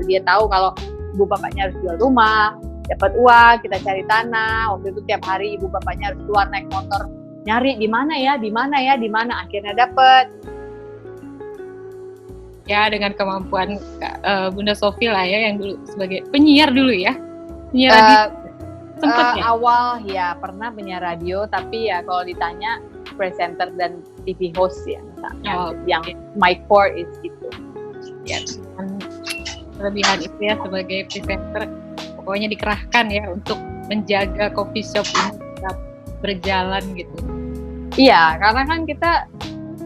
dia tahu kalau ibu bapaknya harus jual rumah, dapat uang, kita cari tanah. Waktu itu tiap hari ibu bapaknya harus keluar naik motor nyari di mana ya, akhirnya dapat. Ya, dengan kemampuan Bunda Sophie lah ya, yang dulu sebagai penyiar dulu ya, penyiar radio. Sempet ya? Awal ya pernah penyiar radio, tapi ya kalau ditanya presenter dan TV host ya misalnya, yang my core is itu. Ya, dengan kelebihan itu ya sebagai presenter, pokoknya dikerahkan ya untuk menjaga coffee shop ini tetap berjalan gitu. Iya, karena kan kita,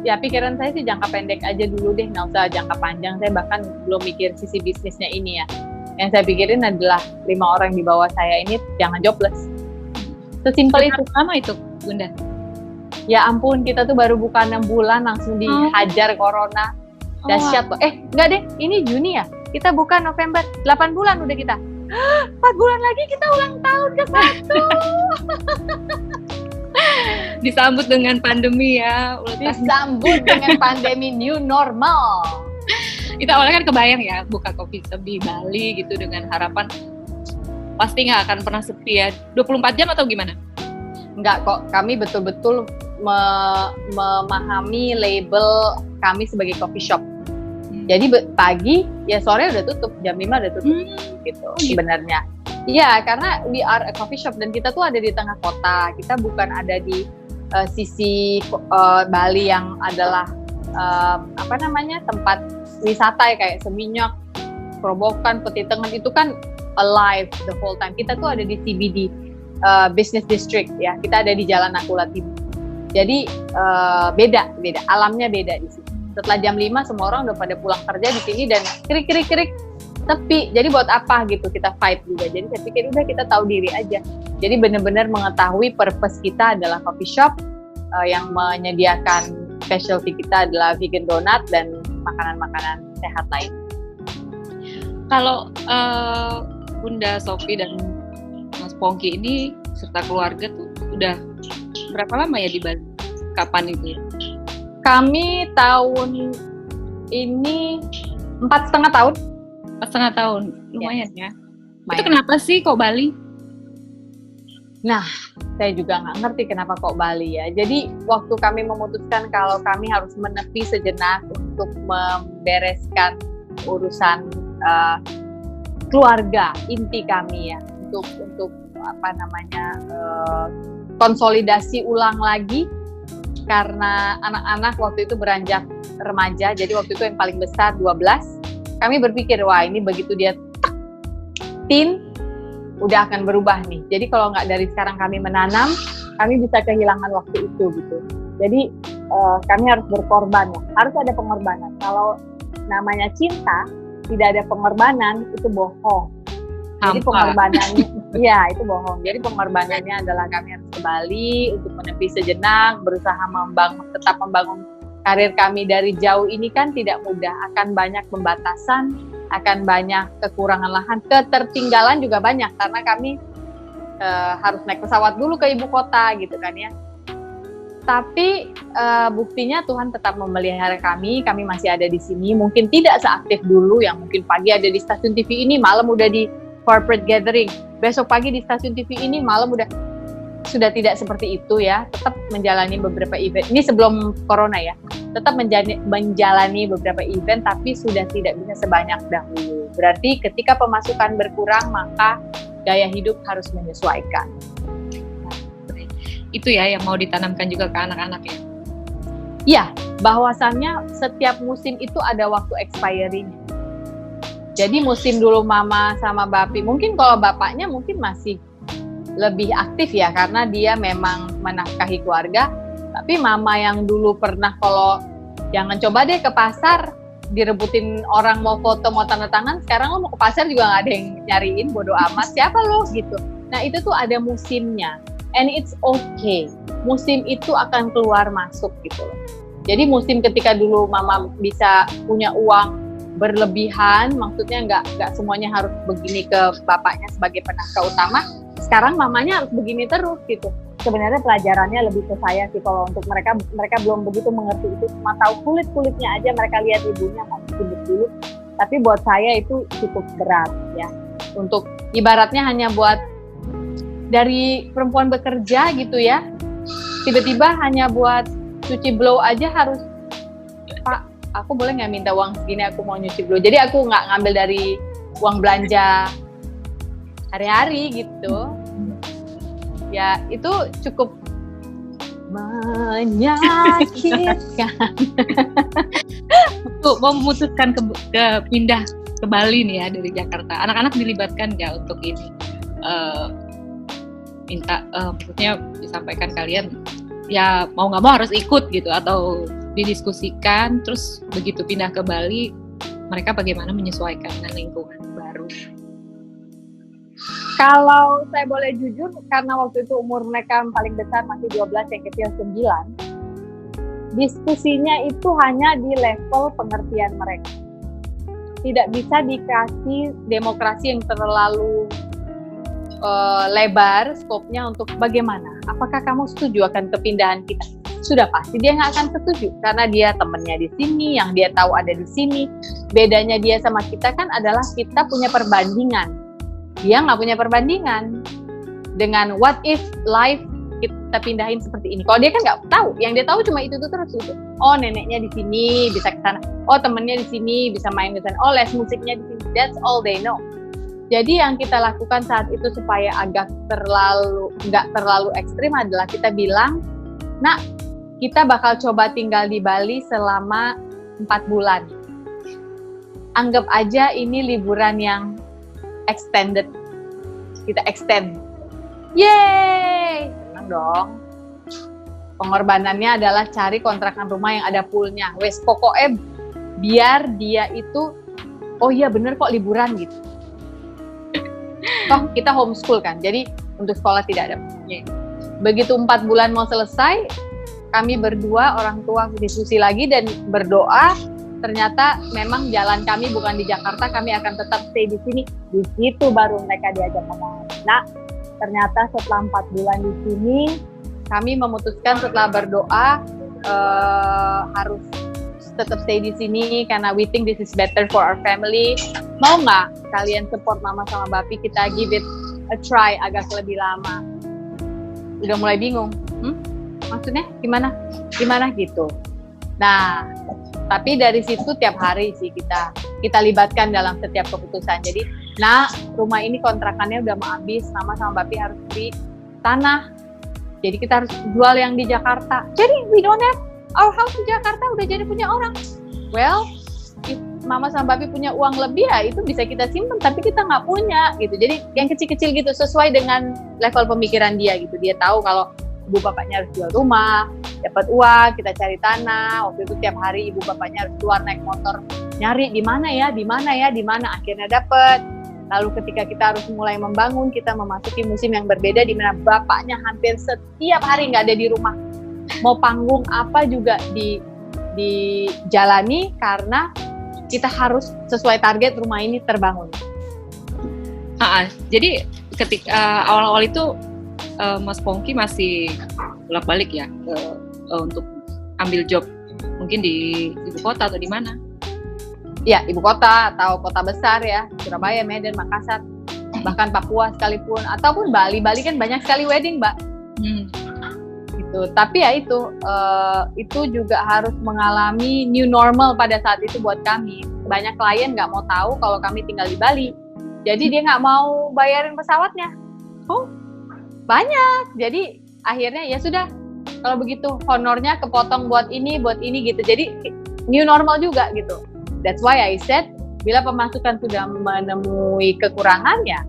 ya pikiran saya sih jangka pendek aja dulu deh, nggak usah jangka panjang. Saya bahkan belum mikir sisi bisnisnya ini ya. Yang saya pikirin adalah 5 orang di bawah saya ini jangan jobless. Sesimpel itu. Lama itu, Bunda? Ya ampun, kita tuh baru buka 6 bulan langsung dihajar corona. Dahsyat loh. Enggak deh, ini Juni ya. Kita buka November, 8 bulan udah kita. 4 bulan lagi kita ulang tahun ke-1. Disambut dengan pandemi ya. Disambut dengan pandemi new normal. Kita awalnya kan kebayang ya buka coffee shop di Bali gitu dengan harapan pasti nggak akan pernah sepi ya. 24 jam atau gimana? Enggak kok, kami betul-betul memahami label kami sebagai coffee shop. Jadi pagi ya sore udah tutup, jam 5 udah tutup gitu sebenarnya. Iya, karena we are a coffee shop dan kita tuh ada di tengah kota. Kita bukan ada di sisi Bali yang adalah tempat wisata ya, kayak Seminyak, Kerobokan, Petitengan, itu kan alive the whole time. Kita tuh ada di CBD Business District ya. Kita ada di Jalan Nakula Timur. Jadi beda, alamnya beda di sini. Setelah jam 5 semua orang udah pada pulang kerja di sini dan krik sepi. Jadi buat apa gitu kita fight juga. Jadi saya pikir udah kita tahu diri aja. Jadi benar-benar mengetahui purpose kita adalah coffee shop yang menyediakan specialty kita adalah vegan donat dan makanan-makanan sehat lain. Kalau Bunda Sophie dan Mas Pongki ini serta keluarga tuh udah berapa lama ya di Bali? Kapan itu? Kami tahun ini 4,5 tahun. 4,5 tahun, lumayan ya. Lumayan. Itu kenapa sih kok Bali? Nah, saya juga nggak ngerti kenapa kok Bali ya. Jadi waktu kami memutuskan kalau kami harus menepi sejenak untuk membereskan urusan keluarga inti kami ya, untuk konsolidasi ulang lagi karena anak-anak waktu itu beranjak remaja. Jadi waktu itu yang paling besar 12. Kami berpikir, wah ini begitu dia teen, udah akan berubah nih. Jadi kalau nggak dari sekarang kami menanam, kami bisa kehilangan waktu itu gitu. Jadi kami harus berkorban ya, harus ada pengorbanan. Kalau namanya cinta, tidak ada pengorbanan, itu bohong. Jadi pengorbanannya, ya itu bohong. Jadi pengorbanannya adalah kami harus ke Bali untuk menepi sejenak, berusaha tetap membangun karir kami dari jauh ini kan tidak mudah, akan banyak pembatasan, akan banyak kekurangan lahan, ketertinggalan juga banyak karena kami harus naik pesawat dulu ke ibu kota gitu kan ya. Tapi buktinya Tuhan tetap memelihara kami masih ada di sini, mungkin tidak seaktif dulu yang mungkin pagi ada di stasiun TV ini, malam udah di corporate gathering, besok pagi di stasiun TV ini, malam sudah tidak seperti itu ya, tetap menjalani beberapa event. Ini sebelum corona ya, tetap menjalani beberapa event, tapi sudah tidak bisa sebanyak dahulu. Berarti ketika pemasukan berkurang, maka gaya hidup harus menyesuaikan. Nah, itu ya yang mau ditanamkan juga ke anak-anak ya? Iya, bahwasannya setiap musim itu ada waktu expiry-nya. Jadi musim dulu mama sama bapi, mungkin kalau bapaknya mungkin masih lebih aktif ya karena dia memang menafkahi keluarga. Tapi mama yang dulu pernah kalau jangan coba deh ke pasar direbutin orang mau foto mau tanda tangan, sekarang lo mau ke pasar juga nggak ada yang nyariin, bodo amat siapa lo gitu. Nah itu tuh ada musimnya and it's okay. Musim itu akan keluar masuk gitu loh. Jadi musim ketika dulu mama bisa punya uang berlebihan, maksudnya nggak semuanya harus begini ke bapaknya sebagai penafkah utama. Sekarang mamanya harus begini terus gitu. Sebenarnya pelajarannya lebih ke saya sih, kalau untuk mereka belum begitu mengerti itu, cuma tahu kulitnya aja, mereka lihat ibunya masih gendut dulu. Tapi buat saya itu cukup berat ya. Untuk ibaratnya hanya buat dari perempuan bekerja gitu ya, tiba-tiba hanya buat cuci blow aja harus, Pak, aku boleh nggak minta uang segini, aku mau nyuci blow. Jadi aku nggak ngambil dari uang belanja hari-hari gitu. Ya itu cukup menyakitkan. Untuk memutuskan ke pindah ke Bali nih ya dari Jakarta, anak-anak dilibatkan nggak untuk ini? Maksudnya disampaikan kalian ya mau nggak mau harus ikut gitu, atau didiskusikan, terus begitu pindah ke Bali mereka bagaimana menyesuaikan dengan lingkungan baru? Kalau saya boleh jujur, karena waktu itu umur mereka yang paling besar masih 12, yang kecil 9, diskusinya itu hanya di level pengertian mereka. Tidak bisa dikasih demokrasi yang terlalu lebar skopnya untuk bagaimana. Apakah kamu setuju akan kepindahan kita? Sudah pasti dia nggak akan setuju karena dia temennya di sini, yang dia tahu ada di sini. Bedanya dia sama kita kan adalah kita punya perbandingan. Dia nggak punya perbandingan dengan what if life kita pindahin seperti ini. Kalau dia kan nggak tahu, yang dia tahu cuma itu terus gitu. Oh neneknya di sini bisa ke sana. Oh temennya di sini bisa main ke sana. Oh les musiknya di sini. That's all they know. Jadi yang kita lakukan saat itu supaya agak nggak terlalu ekstrim adalah kita bilang, nak, kita bakal coba tinggal di Bali selama 4 bulan. Anggap aja ini liburan yang extended. Kita extend. Yeay! Senang dong. Pengorbanannya adalah cari kontrakan rumah yang ada poolnya. Wes pokoknya biar dia itu, oh iya bener kok liburan gitu. Toh kita homeschool kan, jadi untuk sekolah tidak ada. Begitu 4 bulan mau selesai, kami berdua orang tua diskusi lagi dan berdoa. Ternyata memang jalan kami bukan di Jakarta, kami akan tetap stay di sini. Di situ baru mereka diajak ngomong. Nah, ternyata setelah 4 bulan di sini, kami memutuskan setelah berdoa harus tetap stay di sini karena we think this is better for our family. Mau nggak kalian support mama sama bapi, kita give it a try agak lebih lama? Udah mulai bingung, maksudnya gimana gitu. Nah, tapi dari situ tiap hari sih kita libatkan dalam setiap keputusan. Jadi, nah rumah ini kontrakannya udah mau habis, mama sama bapi harus beli tanah. Jadi kita harus jual yang di Jakarta. Jadi we don't have our house di Jakarta, udah jadi punya orang. Well, if mama sama bapi punya uang lebih ya itu bisa kita simpan, tapi kita nggak punya gitu. Jadi yang kecil-kecil gitu sesuai dengan level pemikiran dia gitu. Dia tahu kalau ibu bapaknya harus jual rumah, dapat uang, kita cari tanah. Waktu itu tiap hari ibu bapaknya harus keluar naik motor nyari di mana ya, akhirnya dapat. Lalu ketika kita harus mulai membangun, kita memasuki musim yang berbeda di mana bapaknya hampir setiap hari nggak ada di rumah. Mau panggung apa juga dijalani karena kita harus sesuai target rumah ini terbangun. Jadi ketika awal-awal itu Mas Pongki masih bolak-balik ya untuk ambil job mungkin di ibu kota atau di mana? Ya, ibu kota atau kota besar ya, Surabaya, Medan, Makassar, bahkan Papua sekalipun, ataupun Bali. Bali kan banyak sekali wedding, Mbak. Gitu. Tapi ya itu juga harus mengalami new normal pada saat itu buat kami. Banyak klien nggak mau tahu kalau kami tinggal di Bali, jadi dia nggak mau bayarin pesawatnya. Oh, banyak. Jadi akhirnya ya sudah, kalau begitu honornya kepotong buat ini gitu. Jadi new normal juga gitu. That's why I said, bila pemasukan sudah menemui kekurangannya,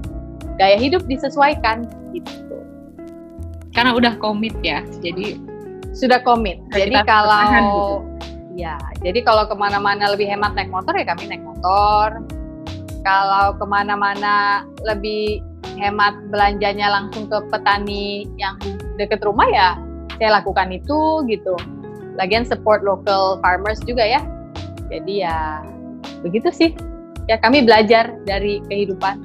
gaya hidup disesuaikan gitu. Karena udah komit ya, jadi sudah komit. Jadi kalau gitu. Ya, jadi kalau kemana-mana lebih hemat naik motor ya kami naik motor. Kalau kemana-mana lebih hemat belanjanya langsung ke petani yang dekat rumah ya saya lakukan itu gitu. Lagian support local farmers juga ya. Jadi ya begitu sih. Ya kami belajar dari kehidupan.